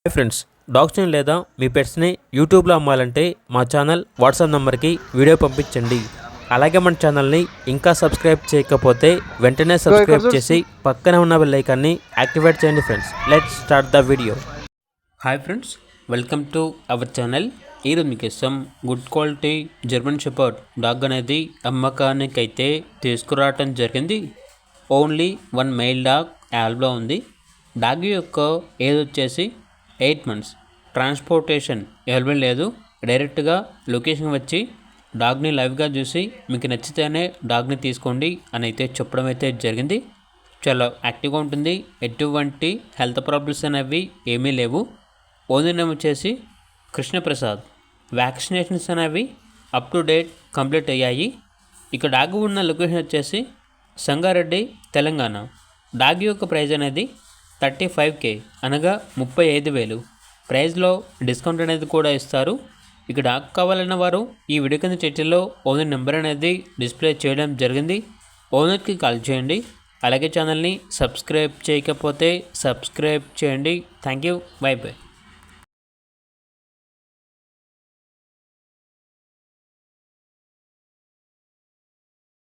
Hi friends, డాగ్స్ని లేదా మీ పెట్స్ని యూట్యూబ్లో అమ్మాలంటే మా ఛానల్ వాట్సాప్ నెంబర్కి వీడియో పంపించండి. అలాగే మన ఛానల్ని ఇంకా సబ్స్క్రైబ్ చేయకపోతే వెంటనే సబ్స్క్రైబ్ చేసి పక్కనే ఉన్న బెల్ ఐకాన్ని యాక్టివేట్ చేయండి friends. Let's start the video. Hi friends, welcome to our channel. ఈరోజు మీకోసం good quality German shepherd dog అనేది అమ్మకానికి అయితే తీసుకురావటం జరిగింది. ఓన్లీ వన్ మెయిల్ డాగ్ యాల్బ్లో ఉంది. డాగ్ యొక్క ఏజ్ వచ్చేసి 8 months. ట్రాన్స్పోర్టేషన్ అవైలబుల్ లేదు. డైరెక్ట్గా లొకేషన్ వచ్చి డాగ్ని లైవ్గా చూసి మీకు నచ్చితేనే డాగ్ని తీసుకోండి అని అయితే చెప్పడం అయితే జరిగింది. చాలా యాక్టివ్గా ఉంటుంది. ఎటువంటి హెల్త్ ప్రాబ్లమ్స్ అనేవి ఏమీ లేవు. ఓనర్ నేమ్ వచ్చేసి కృష్ణప్రసాద్. వ్యాక్సినేషన్స్ అనేవి అప్ టు డేట్ కంప్లీట్ అయ్యాయి. ఇక డాగ్ ఉన్న లొకేషన్ వచ్చేసి సంగారెడ్డి, తెలంగాణ. డాగ్ యొక్క ప్రైజ్ అనేది 35K అనగా 35,000. ప్రైజ్లో డిస్కౌంట్ అనేది కూడా ఇస్తారు. ఇక డాగ్ కావాలన్న వారు ఈ వీడియో కింద టైటిల్లో ఓనర్ నెంబర్ అనేది డిస్ప్లే చేయడం జరిగింది. ఓనర్కి కాల్ చేయండి. అలాగే ఛానల్ని సబ్స్క్రైబ్ చేయకపోతే సబ్స్క్రైబ్ చేయండి. Thank you. By by.